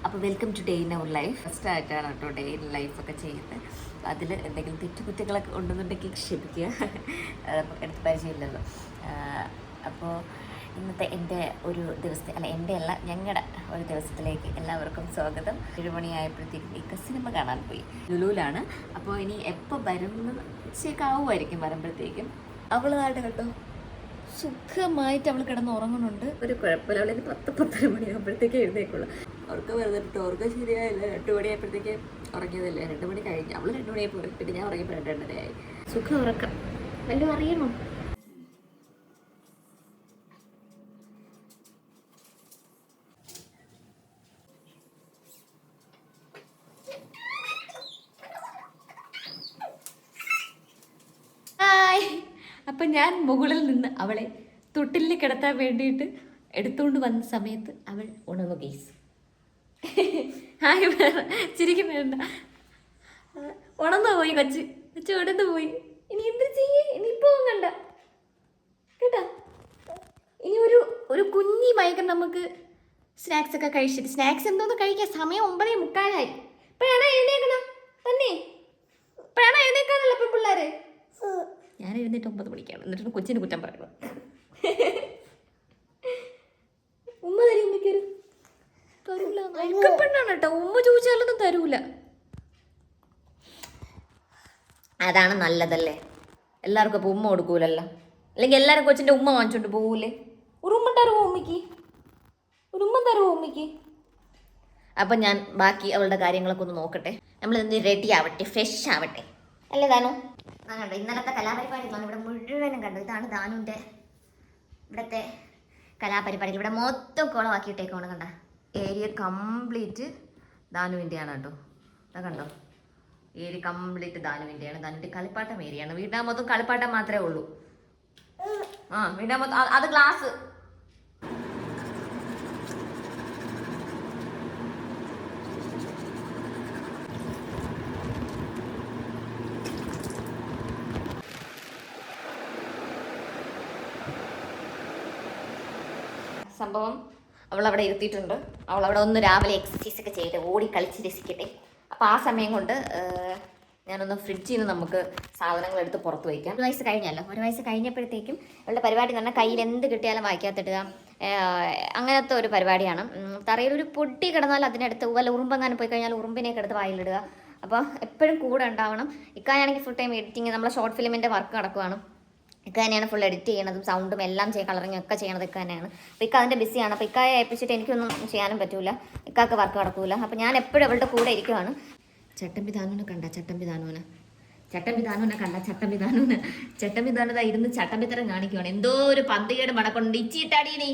അപ്പോൾ welcome to day in our life. First ആയിട്ടാണ് കേട്ടോ ഡേ ഇൻ ലൈഫൊക്കെ ചെയ്യുന്നത്. അതിൽ എന്തെങ്കിലും തെറ്റുകുറ്റങ്ങളൊക്കെ ഉണ്ടെന്നുണ്ടെങ്കിൽ ക്ഷമിക്കുക, എടുത്ത് പരിചയമില്ലല്ലോ. അപ്പോൾ ഇന്നത്തെ എൻ്റെ ഒരു ദിവസത്തെ എൻ്റെ അല്ല ഞങ്ങളുടെ ഒരു ദിവസത്തിലേക്ക് എല്ലാവർക്കും സ്വാഗതം. 7 മണിയായപ്പോഴത്തേക്കും ഈ സിനിമ കാണാൻ പോയി. ലുലുവിലാണ്. അപ്പോൾ ഇനി എപ്പോൾ വരുന്ന ഉച്ചയ്ക്കാവുമായിരിക്കും വരുമ്പോഴത്തേക്കും. അവൾ നാട്ട് കേട്ടോ സുഖമായിട്ട് അവൾ കിടന്ന് ഉറങ്ങുന്നുണ്ട്. ഒരു കുഴപ്പമില്ല. അവളിന് 10-10:30 മണിയാകുമ്പോഴത്തേക്ക് എഴുന്നേക്കുള്ളൂ. അവർക്ക് വരുന്നിട്ട് അവർക്ക് ശരിയായില്ല. 2 മണിയായപ്പോഴത്തേക്ക് ഉറങ്ങിയതല്ലേ. 2 മണി കഴിഞ്ഞ് അവൾ 2 മണിയായി പോയി. പിന്നെ ഞാൻ ഉറങ്ങിയപ്പോൾ 2:30 സുഖം ഉറക്കം വല്ലതും അറിയണോ? അപ്പം ഞാൻ മുകളിൽ നിന്ന് അവളെ തൊട്ടിലിൽ കിടത്താൻ വേണ്ടിയിട്ട് എടുത്തുകൊണ്ട് വന്ന സമയത്ത് അവൾ ഉണർന്നു. ഗെയ്സ് ഹായ് ചിരിക്കുന്ന വേണ്ട. ഉണർന്നു പോയി കൊച്ച്. കൊച്ച് ഉണർന്നു പോയി. ഇനി എന്ത് ചെയ്യേ? ഇനി പോവും കണ്ട കേട്ടാ. ഇനി ഒരു കുഞ്ഞി മയക്കം നമുക്ക് സ്നാക്സ് ഒക്കെ കഴിച്ചിട്ട്. സ്നാക്സ് എന്തോന്ന് കഴിക്കാൻ സമയം 9:45. ഇപ്പോഴാണോ എഴുന്നേക്കണം തന്നെ? ഇപ്പോഴാണോ എഴുന്നേക്കാനല്ല ഇപ്പം പിള്ളേർ? ഞാൻ എഴുന്നേറ്റ് 9 മണിക്കാണ്. എന്നിട്ട് കൊച്ചിന് കുറ്റം പറയണം. ഉമ്മ തരും. ഉമ്മയ്ക്കൊരു തരൂല. അയക്കപ്പെണ്ണാണ് കേട്ടോ. ഉമ്മ ചോദിച്ചാലൊന്നും തരൂല. അതാണ് നല്ലതല്ലേ. എല്ലാവർക്കും ഇപ്പോൾ ഉമ്മ കൊടുക്കൂലല്ലോ. അല്ലെങ്കിൽ എല്ലാവരും കൊച്ചിൻ്റെ ഉമ്മ വാങ്ങിച്ചോണ്ട് പോകൂലേ? ഒരു ഉമ്മ തരുമോ ഉമ്മയ്ക്ക്? ഒരു ഉമ്മ തരുമോ ഉമ്മയ്ക്ക്? അപ്പം ഞാൻ ബാക്കി അവളുടെ കാര്യങ്ങളൊക്കെ ഒന്ന് നോക്കട്ടെ. നമ്മളിന്ന് റെഡി ആവട്ടെ, ഫ്രഷ് ആവട്ടെ അല്ലേ ദാനു? ആ കണ്ടോ, ഇന്നലത്തെ കലാപരിപാടികളാണ് ഇവിടെ മുഴുവനും കണ്ടു. ഇതാണ് ദാനുവിൻ്റെ ഇവിടുത്തെ കലാപരിപാടികൾ. ഇവിടെ മൊത്തം കുളമാക്കിയിട്ടേക്കാണ്. കണ്ട ഏരിയ കംപ്ലീറ്റ് ദാനുവിൻ്റെയാണ് കേട്ടോ. അതാ കണ്ടോ, ഏരിയ കംപ്ലീറ്റ് ദാനുവിൻ്റെയാണ്. ദാനുവിൻ്റെ കളിപ്പാട്ടം ഏരിയയാണ്. വീടിൻ്റെ മൊത്തം കളിപ്പാട്ടം മാത്രമേ ഉള്ളൂ. വീടിൻ്റെ മൊത്തം അത് ഗ്ലാസ്. സംഭവം അവളവിടെ ഇരുത്തിയിട്ടുണ്ട്. അവളവിടെ ഒന്ന് രാവിലെ എക്സസൈസ് ഒക്കെ ചെയ്ത് ഓടി കളിച്ച് രസിക്കട്ടെ. അപ്പോൾ ആ സമയം കൊണ്ട് ഞാനൊന്ന് ഫ്രിഡ്ജിൽ നിന്ന് നമുക്ക് സാധനങ്ങൾ എടുത്ത് പുറത്ത് വയ്ക്കാം. 1 വയസ്സ് കഴിഞ്ഞല്ലോ. 1 വയസ്സ് കഴിഞ്ഞപ്പോഴത്തേക്കും അവളുടെ പരിപാടി എന്ന് പറഞ്ഞാൽ കയ്യിൽ എന്ത് കിട്ടിയാലും വായിക്കാത്തിടുക, അങ്ങനത്തെ ഒരു പരിപാടിയാണ്. തറയിലൊരു പൊട്ടി കിടന്നാൽ അതിനടുത്ത് വല്ല ഉറുമ്പെങ്ങാനും പോയി കഴിഞ്ഞാൽ ഉറുമ്പിനെയൊക്കെ എടുത്ത് വായിലിടുക. അപ്പോൾ എപ്പോഴും കൂടെ ഉണ്ടാവണം. ഇക്കായാണെങ്കിൽ ഫുൾ ടൈം എഡിറ്റിങ്, നമ്മളെ ഷോർട്ട് ഫിലിമിൻ്റെ വർക്ക് നടക്കുവാണ്. ഇക്ക തന്നെയാണ് ഫുൾ എഡിറ്റ് ചെയ്യണതും സൗണ്ടും എല്ലാം കളറിങ്ങും ഒക്കെ ചെയ്യണത് ഇക്ക തന്നെയാണ്. അപ്പോൾ ഇക്ക അതിൻ്റെ ബിസിയാണ്. അപ്പോൾ ഇക്കായെ ഏൽപ്പിച്ചിട്ട് എനിക്കൊന്നും ചെയ്യാനും പറ്റൂല. ഇക്കാക്ക് വർക്ക് നടക്കൂല. അപ്പോൾ ഞാൻ എപ്പോഴും അവളുടെ കൂടെ ഇരിക്കുവാണ്. ചട്ടമ്പി ദാനുവിനെ കണ്ട ചട്ടമ്പി ദാനുത ഇരുന്ന് ചട്ടമ്പിത്തരം കാണിക്കുവാണ്. എന്തോ ഒരു പന്തികേട് മടക്കൊണ്ട് ഇച്ചിട്ടാടി നീ.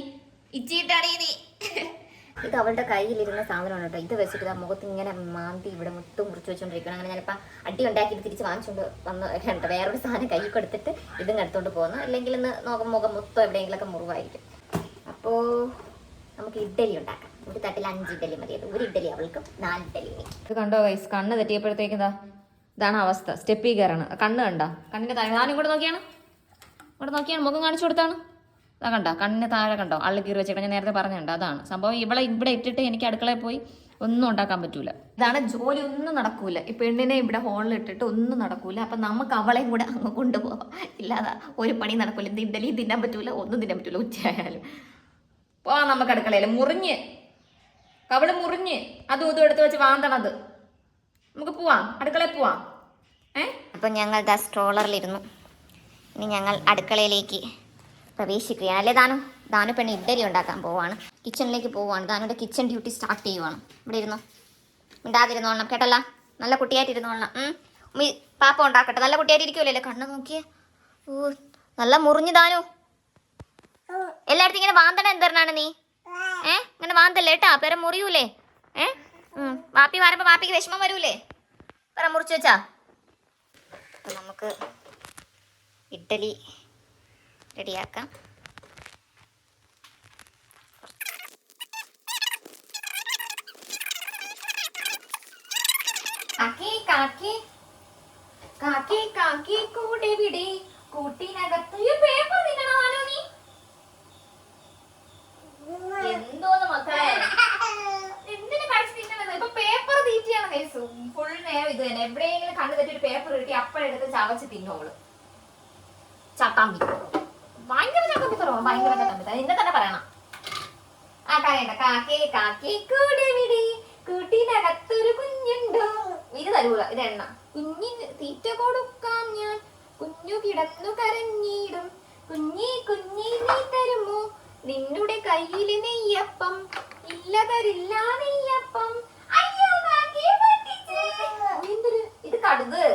ഇത് അവളുടെ കയ്യിലിരുന്ന സാധനമാണ് കേട്ടോ. ഇത് വെച്ചിട്ട് ആ മുഖത്ത് ഇങ്ങനെ മാന്തി ഇവിടെ മൊത്തം മുറിച്ച് വെച്ചോണ്ടിരിക്കണം. അങ്ങനെ ഞാനിപ്പോൾ അടി ഉണ്ടാക്കിയിട്ട് തിരിച്ച് വാങ്ങിച്ചുകൊണ്ട് വന്ന് കേട്ടോ. വേറൊരു സാധനം കൈ കൊടുത്തിട്ട് ഇതും എടുത്തോണ്ട് പോകുന്നു. അല്ലെങ്കിൽ ഇന്ന് മുഖം മൊത്തം എവിടെയെങ്കിലൊക്കെ മുറിവായിരിക്കും. അപ്പോൾ നമുക്ക് ഇഡ്ഡലി ഉണ്ടാക്കാം. ഒരു തട്ടിൽ 5 ഇഡ്ഡലി മതി. ഒരു ഇഡ്ഡലി അവൾക്കും 4 ഇഡ്ഡലി. ഇത് കണ്ടോ ഗൈസ്, കണ്ണ് തെറ്റിയപ്പോഴത്തേക്കും ഇതാണ് അവസ്ഥ. സ്റ്റെപ്പിൽ കയറാണ്. കണ്ണ് കണ്ടോ? കണ്ണിൻ്റെ താഴെ ഞാനും ഇങ്ങോട്ട് നോക്കിയാണ് മുഖം കാണിച്ചു കൊടുത്താണ്. അതാ കണ്ടോ, കണ്ണിന് താഴെ കണ്ടോ അള്ളി കീറി വെച്ചേക്കണം. ഞാൻ നേരത്തെ പറഞ്ഞുണ്ട്. അതാണ് സംഭവം. ഇവിടെ ഇട്ടിട്ട് എനിക്ക് അടുക്കളയിൽ പോയി ഒന്നും ഉണ്ടാക്കാൻ പറ്റൂല. ഇതാണ് ജോലി. ഒന്നും നടക്കൂല. ഈ പെണ്ണിനെ ഇവിടെ ഹോളിൽ ഇട്ടിട്ട് ഒന്നും നടക്കൂല. അപ്പം നമുക്ക് അവളെയും കൂടെ അങ്ങ് കൊണ്ടുപോകാം. ഇല്ലാതെ ഒരു പണി നടക്കൂല. ഇത് ഇഡ്ഡലി തിന്നാൻ പറ്റൂല, ഒന്നും തിന്നാൻ പറ്റൂല. ഉച്ചയായാലും പോവാം നമുക്ക് അടുക്കളയിൽ. കവള് മുറിഞ്ഞ് അതും ഇതും എടുത്ത് വെച്ച് വാന്തണത്. നമുക്ക് പോവാം, അടുക്കളയിൽ പോവാം. അപ്പം ഞങ്ങൾ സ്ട്രോളറിലിരുന്നു. ഇനി ഞങ്ങൾ അടുക്കളയിലേക്ക് പ്രവേശിക്കുകയാണ്. അല്ലേ ദാനു പെണ്ണ് ഇഡ്ഡലി ഉണ്ടാക്കാൻ പോവാണ്. കിച്ചണിലേക്ക് പോവാണ്. ദാനുവിൻ്റെ കിച്ചൺ ഡ്യൂട്ടി സ്റ്റാർട്ട് ചെയ്യുവാണ്. ഇവിടെ ഇരുന്നു, മിണ്ടാതിരുന്നോളണം കേട്ടല്ല. നല്ല കുട്ടിയായിട്ടിരുന്നോളണം. പാപ്പ ഉണ്ടാക്കട്ടെ. നല്ല കുട്ടിയായിട്ട് ഇരിക്കുമല്ലോ. കണ്ണ് നോക്കിയേ. ഓ നല്ല മുറിഞ്ഞു ദാനു. എല്ലായിടത്തും ഇങ്ങനെ വാന്തണ എന്തറിനാണ് നീ? ഇങ്ങനെ വാന്തല്ലേ കേട്ടാ, പേരെ മുറിയൂലേ? വാപ്പി വരുമ്പോ വാപ്പിക്ക് വിഷമം വരൂലേ? പേരെ മുറിച്ച് വെച്ചാ. അപ്പൊ നമുക്ക് ഇഡ്ഡലി റെഡിയാക്കാം. കൂട്ടിനകത്ത് പേപ്പർ തിന്നണോ നീ? എന്തോന്ന് മക്കളെ, എന്തിനു കഴിച്ചു തന്നെ എവിടെയെങ്കിലും കണ്ണു തെറ്റി ഒരു പേപ്പർ കിട്ടി അപ്പോഴെടുത്ത് ചവച്ച് തിന്നോളൂ. ചട്ടാമ്പി ഭയങ്കര ചട്ടമ്പിത്തറോ, ഭയങ്കര ചട്ടമ്പിത്തറ. ഇന്നെ തന്നെ പറയണം. ആ കരയണ്ട. കാക്കേ കാക്കേ കൂടെ വിടി കൂട്ടിനകത്തൊരു കുഞ്ഞുണ്ടോ. ഇത് തരൂല, ഇത് എണ്ണ. കുഞ്ഞിന് തീറ്റ കൊടുക്കാം ഞാൻ, കുഞ്ഞു കിടന്നു കരഞ്ഞിടും. കുഞ്ഞി കുഞ്ഞി നീ തരുമോ നിന്നുടെ കയ്യില് നെയ്യപ്പം, ഇല്ല തരില്ല നെയ്യപ്പം. അയ്യോ ഇത് കടുക്.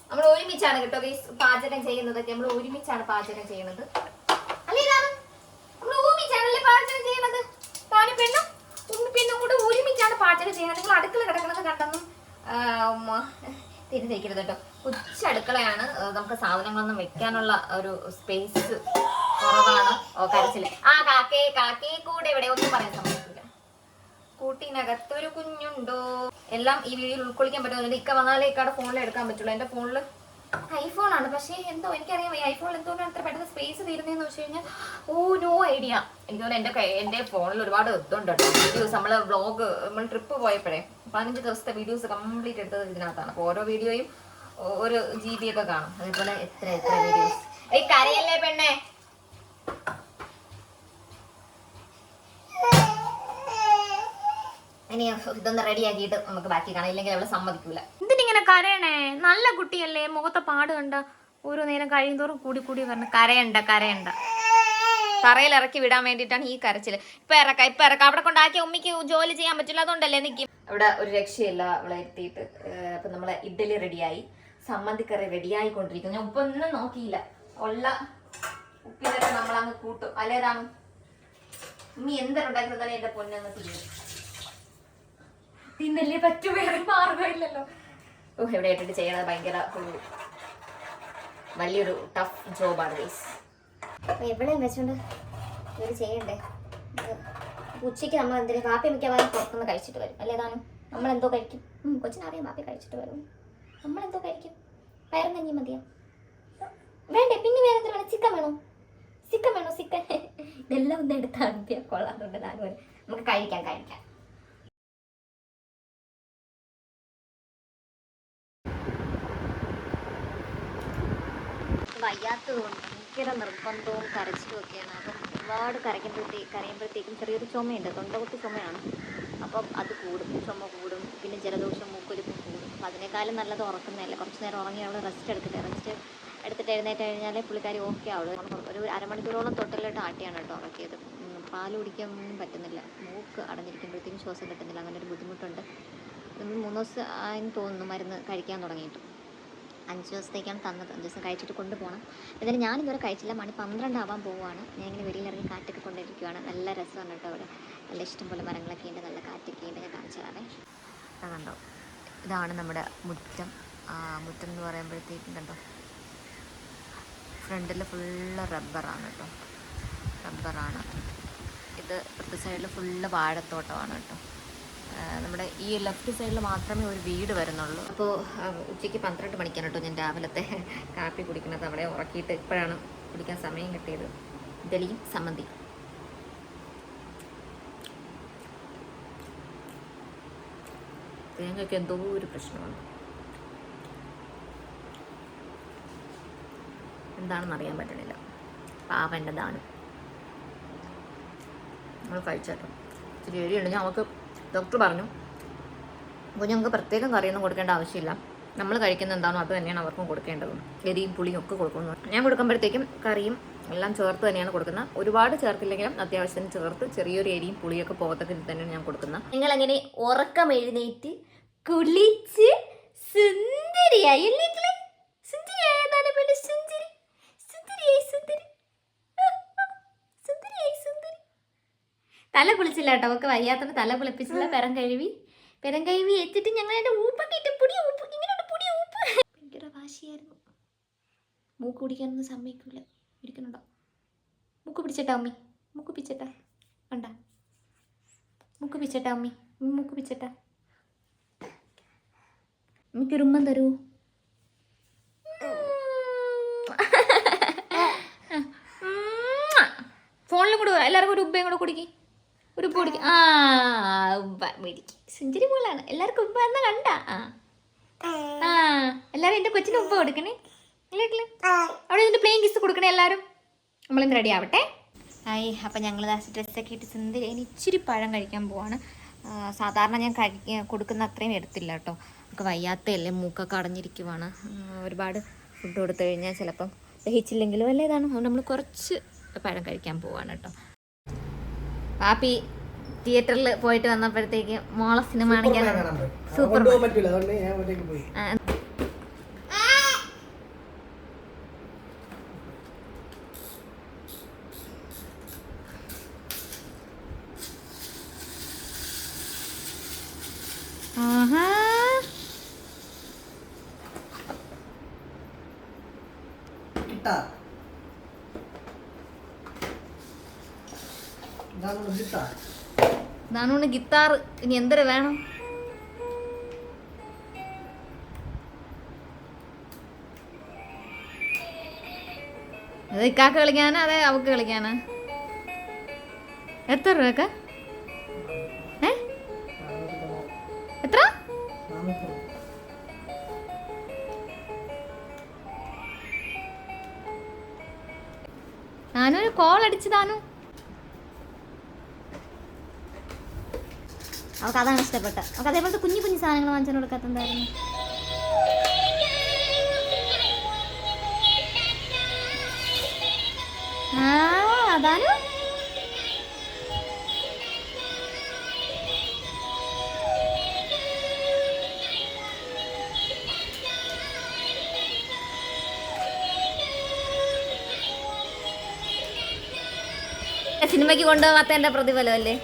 നമ്മൾ ഒരുമിച്ചാണ് കേട്ടോ പാചകം ചെയ്യുന്നതൊക്കെ. നമ്മൾ ഒരുമിച്ചാണ് പാചകം ചെയ്യുന്നത്. അല്ലേ ഇതാണ് നമ്മൾ ഒരുമിച്ചാണല്ലേ പാചകം ചെയ്യുന്നത്. താനും പെണ്ണും പെണ്ണും കൂടെ ഒരുമിച്ചാണ് പാചകം ചെയ്യുന്നത്. നിങ്ങൾ അടുക്കള കിടക്കുന്നത് കണ്ടെന്നും തിരിഞ്ഞിരിക്കരുത് കേട്ടോ. കൊച്ചടുക്കളയാണ്. നമുക്ക് സാധനങ്ങളൊന്നും വെക്കാനുള്ള ഒരു സ്പേസ് കുറവാണ്. കരച്ചില്. ആ കാക്കേ കാക്കേ കൂടെ ഇവിടെ ഒന്നും പറയാൻ സമ്മതിക്കില്ല. കൂട്ടിനകത്തൊരു കുഞ്ഞുണ്ടോ. എല്ലാം ഈ വീഡിയോയിൽ ഉൾക്കൊള്ളിക്കാൻ പറ്റുന്നുണ്ട്. ഇക്ക വന്നാലേ ഇക്കയുടെ ഫോണിൽ എടുക്കാൻ പറ്റുള്ളൂ. എന്റെ ഫോണില് ഐഫോൺ ആണ്. പക്ഷേ എന്തോ എനിക്കറിയാം ഈ ഐഫോണിൽ എന്തുകൊണ്ടാണ് അത്ര പെട്ടെന്ന് സ്പേസ് തീരുന്നതെന്ന് വെച്ച് കഴിഞ്ഞാൽ നോ ഐഡിയ. എനിക്ക് തോന്നുന്നു എൻ്റെ ഫോണിൽ ഒരുപാട് ഇതുണ്ട് കേട്ടോ. വീഡിയോസ് നമ്മൾ വ്ളോഗ് നമ്മൾ ട്രിപ്പ് പോയപ്പോഴേ 15 ദിവസത്തെ വീഡിയോസ് കംപ്ലീറ്റ് എടുത്തത് ഇതിനകത്താണ്. അപ്പോൾ ഓരോ വീഡിയോയും ഒരു GB ഒക്കെ കാണും. അതേപോലെ എത്ര വീഡിയോസ്. ഈ കരയല്ലേ പെണ്ണേ. ഇനി ഇതൊന്ന് റെഡിയാക്കിയിട്ട് നമുക്ക് ബാക്കി കാണാം. ഇല്ലെങ്കിൽ അവളെ സമ്മതിക്കൂല. എന്തിനിങ്ങനെ കരയണേ? നല്ല കുട്ടിയല്ലേ. മുഖത്തെ പാട് കണ്ട ഓരോ നേരം കഴിയുന്തോറും കൂടി കൂടി പറഞ്ഞ കരയണ്ട കരയണ്ട. തറയിൽ ഇറക്കി വിടാൻ വേണ്ടിയിട്ടാണ് ഈ കരച്ചില്. ഇപ്പൊ ഇറക്കാം. അവിടെ കൊണ്ടാക്കിയ ഉമ്മിക്ക് ജോലി ചെയ്യാൻ പറ്റില്ല. അതുകൊണ്ടല്ലേ നിൽക്കും. ഇവിടെ ഒരു രക്ഷയില്ല അവളെ എത്തിയിട്ട്. അപ്പൊ നമ്മളെ ഇഡ്ഡലി റെഡിയായി, സമ്മന്തിക്കറി റെഡിയായിക്കൊണ്ടിരിക്കുന്നു. ഞാൻ ഉപ്പൊന്നും നോക്കിയില്ല. ഉള്ള ഉപ്പിലൊക്കെ നമ്മളങ്ങ് കൂട്ടും. അല്ലേതാണ് ഉമ്മി എന്തൊണ്ടാക്കുന്നത് തന്നെ എന്റെ പൊന്നങ്ങ് തിന്നല്ലേ പറ്റൂ. വേറെ മാർഗമില്ലല്ലോ. ഇവിടെ ഇട്ടിട്ട് ചെയ്യണത് ഭയങ്കര വലിയൊരു ടഫ് ജോബാണ് ഗൈസ്. എവിടെയും വെച്ചോണ്ട് ഇത് ചെയ്യണ്ടേ. ഉച്ചയ്ക്ക് നമ്മൾ എന്തെങ്കിലും കാപ്പി മിക്കവാറും പുറത്തുനിന്ന് കഴിച്ചിട്ട് വരും. അല്ലേതാനും നമ്മളെന്തോ കഴിക്കും. കൊച്ചിനറിയാം കാപ്പി കഴിച്ചിട്ട് വരും. നമ്മളെന്തോ കഴിക്കും. പയറും കഞ്ഞി മതിയോ? വേണ്ടേ? പിന്നെ വേറെ എന്തെങ്കിലും വേണം? ചിക്കൻ വേണോ? ചിക്കൻ ഇതെല്ലാം ഒന്ന് എടുത്ത് അnupiയാൽ കൊള്ളാറുണ്ട്. നമുക്ക് കഴിക്കാം. വയ്യാത്തതുകൊണ്ട് ഭയങ്കര നിർബന്ധവും കരച്ചിലും ഒക്കെയാണ്. അപ്പം ഒരുപാട് കരയുമ്പോഴത്തേക്കും ചെറിയൊരു ചുമയുണ്ട്. തൊണ്ടകുത്തി ചുമയാണ്. അപ്പം അത് കൂടും, ചുമ കൂടും. പിന്നെ ജലദോഷം, മൂക്കൊലിപ്പും കൂടും. അപ്പം അതിനേക്കാളും നല്ലത് ഉറക്കുന്നതല്ലേ. കുറച്ച് നേരം ഉറങ്ങി അവൾ റെസ്റ്റ് എടുത്തിട്ട് എഴുന്നേറ്റ് കഴിഞ്ഞാലേ പുള്ളിക്കാരി ഓക്കെ ആവുള്ളൂ. ഒരു അരമണിക്കൂറോളം തൊട്ടിലിട്ട് ആട്ടിയാണ് കേട്ടോ ഉറക്കിയത്. പാൽ കുടിക്കാനൊന്നും പറ്റുന്നില്ല. മൂക്ക് അടഞ്ഞിരിക്കുമ്പോഴത്തേക്കും ശ്വാസം കിട്ടുന്നില്ല. അങ്ങനെ ഒരു ബുദ്ധിമുട്ടുണ്ട്. 3 ദിവസം ആയെന്ന് തോന്നുന്നു മരുന്ന് കഴിക്കാൻ തുടങ്ങിയിട്ട്. 5 ദിവസത്തേക്കാണ് തന്നത്. 5 ദിവസം കഴിച്ചിട്ട് കൊണ്ടുപോകണം. എന്നാലും ഞാനിതുവരെ കഴിച്ചില്ല. മണി 12 ആവാൻ പോവുകയാണ്. ഞാൻ ഇങ്ങനെ വെളിയിലിറങ്ങി കാറ്റൊക്കെ കൊണ്ടിരിക്കുകയാണ്. നല്ല രസമാണ് കേട്ടോ അവിടെ. നല്ല ഇഷ്ടംപോലെ മരങ്ങളൊക്കെ ഉണ്ട്, നല്ല കാറ്റൊക്കെ ഉണ്ട്. ഞാൻ കാണിച്ചു തരാവേ. കണ്ടോ, ഇതാണ് നമ്മുടെ മുറ്റം. മുറ്റം എന്ന് പറയുമ്പോഴത്തേക്കും കണ്ടോ ഫ്രണ്ടിൽ ഫുള്ള് റബ്ബറാണ് കേട്ടോ. റബ്ബറാണ് ഇത്. ഇപ്പുറത്തെ സൈഡിൽ ഫുള്ള് വാഴത്തോട്ടമാണ് കേട്ടോ. നമ്മുടെ ഈ ലെഫ്റ്റ് സൈഡിൽ മാത്രമേ ഒരു വീട് വരുന്നുള്ളൂ. അപ്പോൾ ഉച്ചയ്ക്ക് 12 മണിക്കാണ് കേട്ടോ ഞാൻ രാവിലത്തെ കാപ്പി കുടിക്കുന്നത്. അവിടെ ഉറക്കിയിട്ട് ഇപ്പോഴാണ് കുടിക്കാൻ സമയം കിട്ടിയത്. ഇഡ്ഡലിയും സമ്മന്തി. തേങ്ങയ്ക്ക് എന്തോ ഒരു പ്രശ്നമാണ്. എന്താണെന്ന് അറിയാൻ പറ്റണില്ല. പാവൻ്റെ ദാനം നമ്മൾ കഴിച്ചേട്ടോ. ഇച്ചിരി എരിയുണ്ട്. ഞങ്ങൾക്ക് ഡോക്ടർ പറഞ്ഞു കുഞ്ഞുങ്ങൾക്ക് പ്രത്യേകം കറിയൊന്നും കൊടുക്കേണ്ട ആവശ്യമില്ല. നമ്മൾ കഴിക്കുന്ന എന്താണോ അത് തന്നെയാണ് അവർക്കും കൊടുക്കേണ്ടത്. എരിയും പുളിയും ഒക്കെ കൊടുക്കുന്നു. ഞാൻ കൊടുക്കുമ്പോഴത്തേക്കും കറിയും എല്ലാം ചേർത്ത് തന്നെയാണ് കൊടുക്കുന്നത്. ഒരുപാട് ചേർത്തില്ലെങ്കിലും അത്യാവശ്യത്തിന് ചേർത്ത് ചെറിയൊരു എരിയും പുളിയൊക്കെ പോകത്തക്ക ഇത് തന്നെയാണ് ഞാൻ കൊടുക്കുന്നത്. നിങ്ങളങ്ങനെ ഉറക്കം എഴുന്നേറ്റ് കുളിച്ച് സുന്ദരിയായി തല കുളിച്ചില്ല കേട്ടോ. അവൾക്ക് വയ്യാത്തത് തല കുളിപ്പിച്ചില്ല. പെരം കഴുകി വെച്ചിട്ട് ഞങ്ങൾ എൻ്റെ ഊപ്പൊക്കെ ഇട്ട് പൊടി ഊപ്പ് ഭയങ്കര വാശിയായിരുന്നു. മൂക്ക് പിടിക്കാനൊന്നും സമ്മതിക്കില്ല. ഇരിക്കുന്നുണ്ടോ? മൂക്ക് പിടിച്ചേട്ടാ അമ്മി. മൂക്ക് പിടിച്ചേട്ടാ. കണ്ട മൂക്ക് പിടിച്ചേട്ടാ അമ്മി. മൂക്ക് പിടിച്ചേട്ടാ. എനിക്കൊരു ഉമ്മൻ തരൂ. ഫോണിലും കൂടെ എല്ലാവർക്കും ഒരു ഉപ്പയും കൂടെ കുടിക്കും. ഒരു പൊടിക്ക് ഉമ്പ മേടിക്കും. സുന്ദരി മോളാണ്. എല്ലാവർക്കും ഉമ്പ എന്നാ കണ്ട. ആ എല്ലാവരും എൻ്റെ കൊച്ചിന് ഉമ്പ കൊടുക്കണേ. അവിടെ ഇതിൻ്റെ പ്ലെയിൻ കിസ് കൊടുക്കണേ എല്ലാവരും. നമ്മളിന്ന് റെഡി ആവട്ടെ. ആയി. അപ്പം ഞങ്ങൾ ഡ്രസ്സൊക്കെ ഇട്ട് സുന്ദരി ഇനി ഇച്ചിരി പഴം കഴിക്കാൻ പോവാണ്. സാധാരണ ഞാൻ കൊടുക്കുന്ന അത്രയും എടുത്തില്ല കേട്ടോ. നമുക്ക് വയ്യാത്തയല്ലേ, മൂക്കൊക്കെ അടഞ്ഞിരിക്കുവാണ്. ഒരുപാട് ഫുഡ് കൊടുത്തു കഴിഞ്ഞാൽ ചിലപ്പം ദഹിച്ചില്ലെങ്കിലും അല്ലേ ഇതാണ്. അതുകൊണ്ട് നമ്മൾ കുറച്ച് പഴം കഴിക്കാൻ പോവാണ് കേട്ടോ. പാപ്പി തിയേറ്ററിൽ പോയിട്ട് വന്നപ്പോഴത്തേക്ക് മോളെ സിനിമ കാണിക്കാൻ സൂപ്പർ. ദാനൂന് ഗിത്താർ. ഇനി എന്തൊരു വേണം? അത് ഇക്കാക്ക് കളിക്കാനാ അതെ അവക്ക് കളിക്കാനാ? എത്ര രൂപക്ക? എത്ര? ദാനൂന് കോൾ അടിച്ചു. ദാനു അവൾക്ക് അതാണ് ഇഷ്ടപ്പെട്ടത്. അവൾക്ക് അതേപോലത്തെ കുഞ്ഞു കുഞ്ഞു സാധനങ്ങൾ വാങ്ങിച്ചു കൊടുക്കാത്തതായിരുന്നു. അതാണ് സിനിമയ്ക്ക് കൊണ്ടുപോകാത്ത എൻ്റെ പ്രതിഫലം അല്ലേ?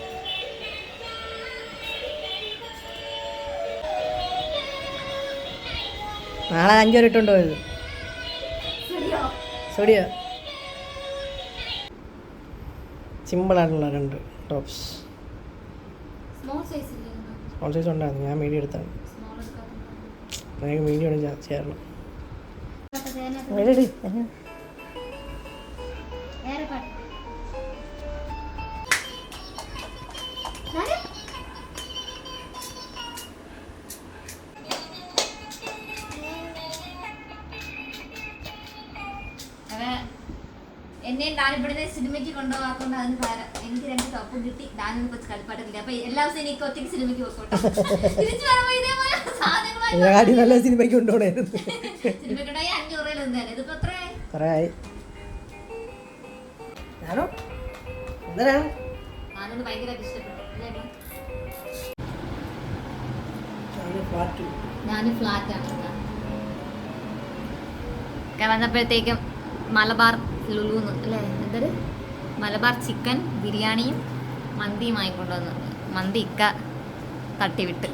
നാളെ 5 വരെ ഇട്ടുണ്ടോ ഇത്? സ്റ്റുഡിയോ സിമ്പിളായിട്ടുള്ള 2 ടോപ്സ്. സ്മോൾ സൈസ് ഉണ്ടായിരുന്നു. ഞാൻ മീഡിയം എടുത്താണ്. എനിക്ക് മീഡിയം ചേരണം. എന്നെ ഡാനിപ്പിടുന്ന സിനിമയ്ക്ക് കൊണ്ടുപോകാത്തോണ്ട് അതിന് പകരം എനിക്ക് 2 ടോപ്പും കിട്ടി. ഡാനിന് കുറച്ച് കളിപ്പാട്ടില്ല. അപ്പൊ എല്ലാ ദിവസവും എനിക്ക് ഒറ്റയ്ക്ക് സിനിമയ്ക്ക് പോയിക്കോട്ടെ. നല്ല സിനിമയ്ക്ക് കൊണ്ടുപോകണായിരുന്നു. സിനിമയ്ക്കുണ്ടായി 500 രൂപയിൽ എന്തായാലും ഇതിപ്പോ എത്രയായി? ഞാനൊന്ന് ഭയങ്കരമായിട്ട് ഇഷ്ടപ്പെട്ടു. ഞാൻ ഫ്ലാറ്റാണ് വന്നപ്പോഴത്തേക്കും മലബാർ ലുലുന്ന് അല്ലേ എന്തൊരു മലബാർ ചിക്കൻ ബിരിയാണിയും മന്തിയും വാങ്ങിക്കൊണ്ടുവന്നു. മന്തി ഇക്ക തട്ടിവിട്ട്.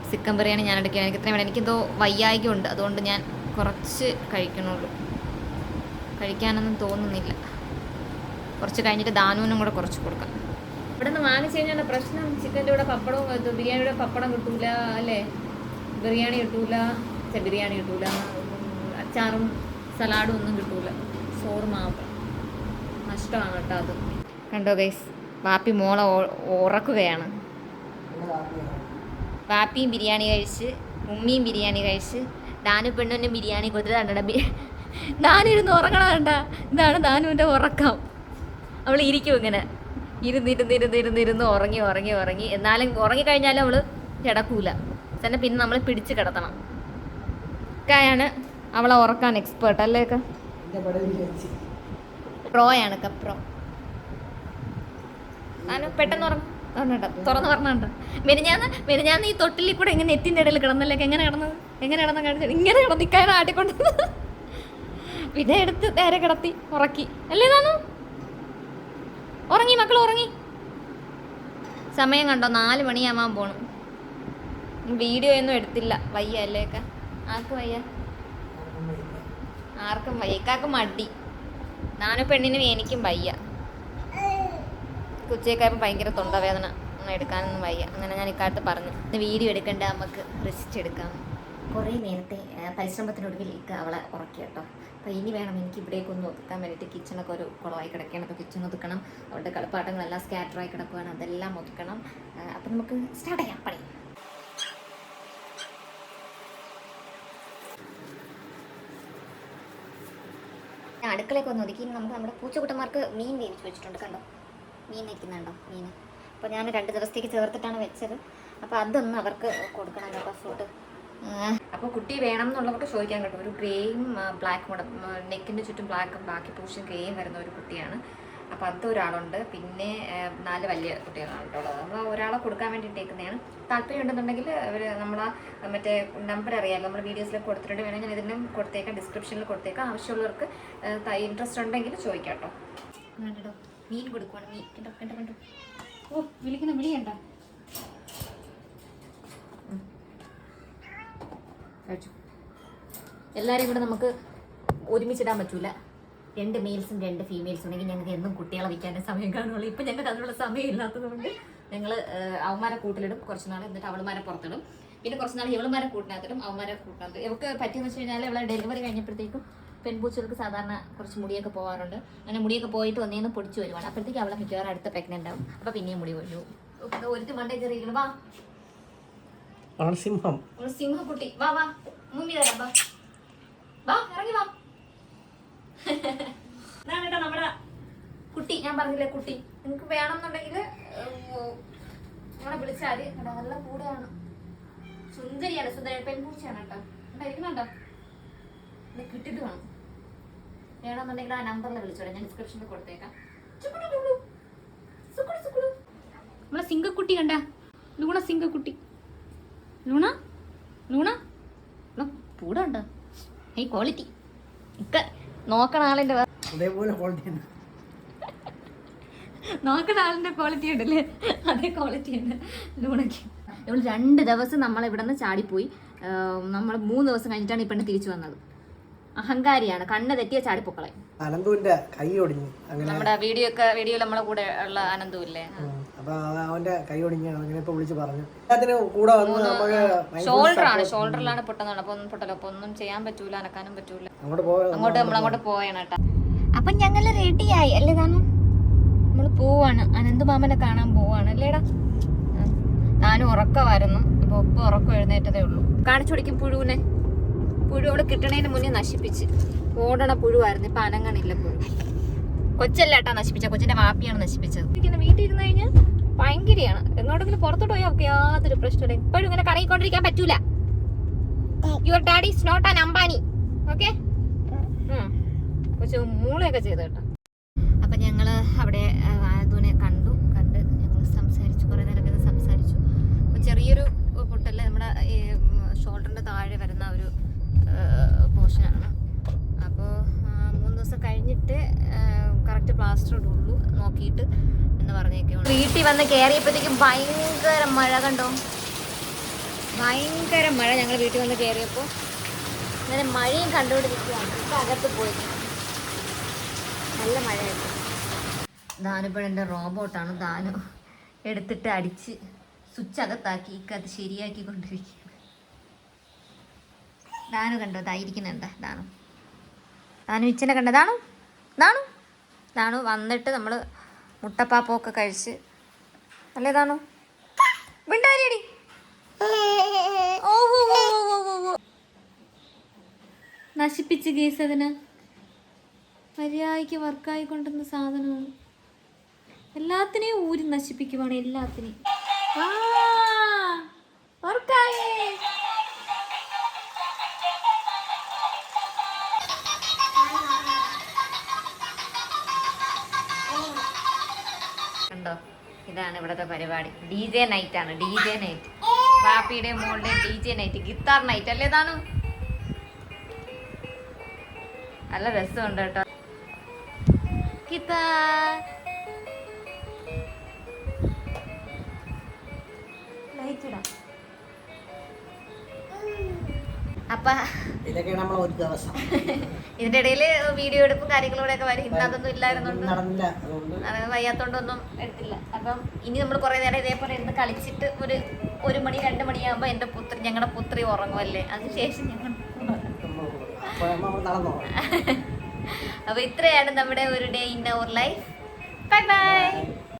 ചിക്കൻ ബിരിയാണി ഞാൻ എടുക്കുക. എനിക്ക് ഇത്രയും വേണം. എനിക്കെന്തോ വയ്യായികയുണ്ട്. അതുകൊണ്ട് ഞാൻ കുറച്ച് കഴിക്കണുള്ളൂ. കഴിക്കാനൊന്നും തോന്നുന്നില്ല. കുറച്ച് കഴിഞ്ഞിട്ട് ദാനുവിനും കൂടെ കുറച്ച് കൊടുക്കാം. ഇവിടെ നിന്ന് വാങ്ങിച്ചു കഴിഞ്ഞാൽ പ്രശ്നം ചിക്കൻ്റെ കൂടെ പപ്പടവും ബിരിയാണിയുടെ പപ്പടം കിട്ടൂല അല്ലേ? ബിരിയാണി കിട്ടൂല. ബിരിയാണി കിട്ടൂല. അച്ചാറും സലാഡും ഒന്നും കിട്ടൂല. ചോറ് മാത്രം. നഷ്ടമാണ് കേട്ടോ അത്. കണ്ടോ ഗൈസ്, വാപ്പി മോളെ ഉറക്കുകയാണ്. വാപ്പിയും ബിരിയാണി കഴിച്ച് ഉമ്മിയും ബിരിയാണി കഴിച്ച് ദാനു പെണ്ണുവിനും ബിരിയാണി കൊടുത്തിട്ട് ദാനിരുന്ന് ഉറങ്ങണം കണ്ട. ഇതാണ് ദാനുവിൻ്റെ ഉറക്കം. അവൾ ഇരിക്കും ഇങ്ങനെ ഇരുന്നിരുന്ന് ഉറങ്ങി. എന്നാലും ഉറങ്ങിക്കഴിഞ്ഞാലും അവൾ കിടക്കൂല തന്നെ. പിന്നെ നമ്മൾ പിടിച്ച് കിടത്തണം. ാണ് അവളെ ഉറക്കാൻ എക്സ്പേർട്ട് അല്ലേക്ക? പ്രോയാണ് പ്രോ. ഞാൻ പെട്ടെന്ന് ഉറങ്ങും. തുറന്ന് പറഞ്ഞുണ്ടോ മെനിഞ്ഞാന്ന് ഈ തൊട്ടിലിൽ കൂടെ ഇങ്ങനെ നെറ്റിൻ്റെ ഇടയിൽ കിടന്നല്ലേക്ക് എങ്ങനെ കിടന്ന് കാണിച്ചു ഇങ്ങനെ കിടന്നിക്കാനും ആട്ടിക്കൊണ്ട് പിന്നെ എടുത്ത് നേരെ കിടത്തി ഉറക്കി അല്ലേ? താനു ഉറങ്ങി. മക്കൾ ഉറങ്ങി. സമയം കണ്ടോ? 4 മണിയാവാൻ പോണു. വീഡിയോ ഒന്നും എടുത്തില്ല. വയ്യ അല്ലേക്ക? ആർക്കും വയ്യ? ആർക്കും വയ്യ. ഇക്കാക്ക് മടി. നാനും പെണ്ണിനും എനിക്കും വയ്യ. ഉച്ചയ്ക്കായപ്പോൾ ഭയങ്കര തൊണ്ടവേദന. ഒന്നും എടുക്കാനൊന്നും വയ്യ. അങ്ങനെ ഞാൻ ഇക്കാലത്ത് പറഞ്ഞു വീഡിയോ എടുക്കണ്ട, നമുക്ക് റെസ്റ്റ് എടുക്കാം. കുറേ നേരത്തെ പരിശ്രമത്തിനൊടുവിൽ അവളെ ഉറക്കി കേട്ടോ. അപ്പോൾ ഇനി വേണം എനിക്ക് ഇവിടേക്കൊന്ന് ഒതുക്കാൻ വേണ്ടിയിട്ട്. കിച്ചണൊക്കെ ഒരു കുളമായി കിടക്കുകയാണ്. അപ്പോൾ കിച്ചൺ ഒതുക്കണം. അവളുടെ കളിപ്പാട്ടങ്ങളെല്ലാം സ്കാറ്ററായി കിടക്കുകയാണ്, അതെല്ലാം ഒതുക്കണം. അപ്പം നമുക്ക് സ്റ്റാർട്ട് ചെയ്യാം പണി. അടുക്കളയൊക്കെ ഒന്ന് ഒതുക്കി നമുക്ക് നമ്മുടെ പൂച്ചക്കുട്ടന്മാർക്ക് മീൻ വേവിച്ച് വെച്ചിട്ടുണ്ട്. കണ്ടോ മീൻ വയ്ക്കുന്നുണ്ടോ മീൻ. അപ്പോൾ ഞാൻ 2 ദിവസത്തേക്ക് ചേർത്തിട്ടാണ് വെച്ചത്. അപ്പോൾ അതൊന്ന് അവർക്ക് കൊടുക്കണം കേട്ടോ ഫുഡ്. അപ്പോൾ കുട്ടി വേണം എന്നുള്ളവർക്ക് ചോദിക്കാൻ കേട്ടോ. ഒരു ഗ്രേയും ബ്ലാക്കും കൂടെ, നെക്കിൻ്റെ ചുറ്റും ബ്ലാക്കും ബാക്കി പോർഷൻ ഗ്രേയും വരുന്ന ഒരു കുട്ടിയാണ്. അപ്പോൾ അതൊരാളുണ്ട്. പിന്നെ 4 വലിയ കുട്ടികളാണ് കേട്ടോ. നമ്മൾ ഒരാളെ കൊടുക്കാൻ വേണ്ടി ഇട്ടേക്കുന്നതാണ്. താല്പര്യം ഉണ്ടെന്നുണ്ടെങ്കിൽ അവർ നമ്മളെ മറ്റേ നമ്പർ അറിയാമല്ലോ, നമ്മൾ വീഡിയോസിലൊക്കെ കൊടുത്തിട്ടുണ്ട്. വേണമെങ്കിൽ ഞാൻ ഇതിനും കൊടുത്തേക്കാം, ഡിസ്ക്രിപ്ഷനിൽ കൊടുത്തേക്കാം. ആവശ്യമുള്ളവർക്ക് ഇൻട്രസ്റ്റ് ഉണ്ടെങ്കിൽ ചോദിക്കാം കേട്ടോ. കണ്ടോ മീൻ കൊടുക്കുവാണ്. മീൻ കണ്ടോ കണ്ടോ കണ്ടോ. ഓ വിളിക്കുന്ന വിളിയുണ്ടോ. കഴിച്ചു. എല്ലാവരെയും കൂടെ നമുക്ക് ഒരുമിച്ചിടാൻ പറ്റൂല. 2 മെയിൽസും 2 ഫീമെയിൽസും ഉണ്ടെങ്കിൽ ഞങ്ങൾക്ക് എന്നും കുട്ടികളെ വയ്ക്കാനേ സമയം കാണുള്ളൂ. ഇപ്പം ഞങ്ങൾക്ക് അതിനുള്ള സമയം ഇല്ലാത്തതുകൊണ്ട് ഞങ്ങൾ അവന്മാരെ കൂട്ടിലിടും കുറച്ച് നാൾ. എന്നിട്ട് അവളുമാരെ പുറത്തിടും. പിന്നെ കുറച്ച് നാൾ ഇവളുമാരെ കൂട്ടിനകത്തിടും, അവന്മാരെ കൂട്ടിനകത്ത്. ഇവർക്ക് പറ്റിയെന്ന് വെച്ച് കഴിഞ്ഞാൽ ഇവളെ ഡെലിവറി കഴിഞ്ഞപ്പോഴത്തേക്കും പെൺപൂച്ചകൾക്ക് സാധാരണ കുറച്ച് മുടിയൊക്കെ പോകാറുണ്ട്. അങ്ങനെ മുടിയൊക്കെ പോയിട്ട് ഒന്നേന്ന് പൊടിച്ച് വരുവാണ്. അപ്പോഴത്തേക്ക് അവളെ മിക്കവാറും അടുത്ത പ്രഗ്നൻ്റ് ആവും. അപ്പോൾ പിന്നെയും മുടി കൊഴിഞ്ഞു. ഒരുത്തി മണ്ടേ ചെറിയ വാ സിംഹം, സിംഹക്കുട്ടി വാ വാ മുങ്ങി തരാം. വാ വാ ഇറങ്ങി വാ. ഇതാണ് കേട്ടോ നമ്മുടെ കുട്ടി. ഞാൻ പറഞ്ഞില്ലേ കുട്ടി. നിങ്ങൾക്ക് വേണമെന്നുണ്ടെങ്കിൽ നമ്മളെ വിളിച്ചാൽ നല്ല കൂടെയാണ്. സുന്ദരിയാണ്, സുന്ദരിയാണ്. പെൺപൂച്ചയാണ് കേട്ടോ. ഇരിക്കുന്നുണ്ടോ? ഇത് കിട്ടിട്ട് വേണം. വേണമെന്നുണ്ടെങ്കിൽ ആ നമ്പറിൽ വിളിച്ചോളാം. ഞാൻ ഡിസ്ക്രിപ്ഷനിൽ കൊടുത്തേക്കാം. നമ്മളെ സിംഗക്കുട്ടി കണ്ട, ലൂണ സിംഗക്കുട്ടി. ലൂണ ലൂണ പൂട ഉണ്ടോ? ഈ ക്വാളിറ്റി ഒക്കെ നോക്കണ ആളിന്റെ നോക്കണ ആളിന്റെ ക്വാളിറ്റി ഉണ്ടല്ലേ, അതേ ക്വാളിറ്റി ഉണ്ട് ലൂണയ്ക്ക്. ഇവള് 2 ദിവസം നമ്മളിവിടെ നിന്ന് ചാടിപ്പോയി. നമ്മൾ 3 ദിവസം കഴിഞ്ഞിട്ടാണ് ഈ പെണ്ണ് തിരിച്ചു വന്നത്. അഹങ്കാരിയാണ്, കണ്ണ് തെറ്റിയ ചാടിപ്പൊക്കളെ. അനന്തുവിന്റെ കൈ ഒടിഞ്ഞു. നമ്മുടെ വീഡിയോയിൽ നമ്മളെ കൂടെ ഉള്ള അനന്തു ഇല്ലേ, അവന്റെ കൈ ഒടിഞ്ഞു. അങ്ങനെ ഇപ്പൊ വിളിച്ച് പറഞ്ഞു. ഷോൾഡറിലാണ് പൊട്ടുന്നത്. അപ്പൊ ഒന്നും പൊട്ടല്ലോ. അപ്പൊ ഒന്നും ചെയ്യാൻ പറ്റൂല, അനക്കാനും പറ്റൂല. അങ്ങോട്ട് പോയാണ് കേട്ടോ. അപ്പൊ ഞങ്ങള് റെഡിയായി അല്ലേ താനും. നമ്മള് പോവാണ്, അനന്തു മാമനെ കാണാൻ പോവാണ് അല്ലേടാ. ഞാനും ഉറക്കമായിരുന്നു. അപ്പൊ ഒപ്പം ഉറക്കം എഴുന്നേറ്റതേ ഉള്ളൂ. കാണിച്ചു കൊടുക്കും പുഴുവിനെ. പുഴു അവിടെ കിട്ടണേന് മുന്നേ നശിപ്പിച്ച്. ഓടണ പുഴുവായിരുന്നു, ഇപ്പൊ അനങ്ങണില്ല പുഴു. കൊച്ചല്ലേട്ടാ നശിപ്പിച്ച, കൊച്ചിന്റെ വാപ്പിയാണ് നശിപ്പിച്ചത്. വീട്ടിൽ ഇരുന്ന് കഴിഞ്ഞാൽ ഭയങ്കരയാണ്. എങ്ങോട്ടെങ്കിലും പുറത്തോട്ട് പോയാൽ അവർക്ക് യാതൊരു പ്രശ്നമില്ല. ഇപ്പോഴും ഇങ്ങനെ കറങ്ങിക്കൊണ്ടിരിക്കാൻ പറ്റൂല. Your daddy is not an Ambani. Okay, കുറച്ച് മൂളയൊക്കെ ചെയ്തു കേട്ടോ. അപ്പൊ ഞങ്ങള് അവിടെ ആദുവിനെ കണ്ട് ഞങ്ങൾ സംസാരിച്ചു, കുറെ നേരം സംസാരിച്ചു. ചെറിയൊരു പൊട്ടല് നമ്മുടെ ഷോൾഡറിന്റെ താഴെ വരുന്ന ഒരു പോർഷനാണ്. അപ്പോൾ 3 ദിവസം കഴിഞ്ഞിട്ട് കറക്റ്റ് പ്ലാസ്റ്റർ ഇടുള്ളൂ നോക്കിയിട്ട് എന്ന് പറഞ്ഞേക്കുള്ളൂ. വീട്ടിൽ വന്ന് കയറിയപ്പോഴത്തേക്കും ഭയങ്കര മഴ കണ്ടോ, ഭയങ്കര മഴ. ഞങ്ങൾ വീട്ടിൽ വന്ന് കയറിയപ്പോൾ അങ്ങനെ മഴയും കണ്ടുകൊണ്ടിരിക്കുകയാണ്. ഇപ്പം അകത്ത് പോയി നല്ല മഴയായിരുന്നു. ദാനിപ്പോൾ എൻ്റെ റോബോട്ടാണ്. ദാനു എടുത്തിട്ട് അടിച്ച് സ്വിച്ച് അകത്താക്കി ഇക്കത് ശരിയാക്കി കൊണ്ടിരിക്കുകയാണ്. ദാനു കണ്ടോ, ഇതായിരിക്കുന്നുണ്ട് ദാനു ഇച്ചനെ കണ്ടോ. ദാനു വന്നിട്ട് നമ്മൾ മുട്ടപ്പാപ്പൊക്കെ കഴിച്ച് അല്ലേ ദാനു മിണ്ടാരിയടി. നശിപ്പിച്ച് കേസ് അതിന് മര്യാദയ്ക്ക് വർക്കായി കൊണ്ടുവന്ന സാധനമാണ്. എല്ലാത്തിനെയും ഊരി നശിപ്പിക്കുവാണ്, എല്ലാത്തിനെയും. വർക്കായേ. കണ്ടോ, ഇതാണ് ഇവിടുത്തെ പരിപാടി. DJ നൈറ്റ് ആണ്, DJ നൈറ്റ്. വാപ്പിയുടെയും മോളുടെയും DJ നൈറ്റ്, ഗിത്താർ നൈറ്റ് അല്ലേ ഇതാണ്. നല്ല രസമുണ്ട് കേട്ടോ. ഗിത്താർ ലൈറ്റ് ഇടാം. അപ്പൊ ഇതിന്റെ ഇടയില് വീഡിയോ എടുപ്പും കാര്യങ്ങളൂടെ ഒക്കെ വരും. ഇന്ന് അതൊന്നും ഇല്ലായിരുന്നുണ്ട്, വയ്യാത്തോണ്ടൊന്നും എടുത്തില്ല. അപ്പം ഇനി നമ്മൾ കുറെ നേരം ഇതേപോലെ ഇരുന്ന് കളിച്ചിട്ട് ഒരു 1 മണി 2 മണിയാകുമ്പോൾ എൻ്റെ ഞങ്ങളുടെ പുത്രി ഉറങ്ങുമല്ലേ, അതിനുശേഷം ഞങ്ങൾ അപ്പോൾ നമ്മൾ നടന്നോ. അപ്പോൾ ഇത്രയാണ് നമ്മുടെ ഒരു day in our life. Bye by.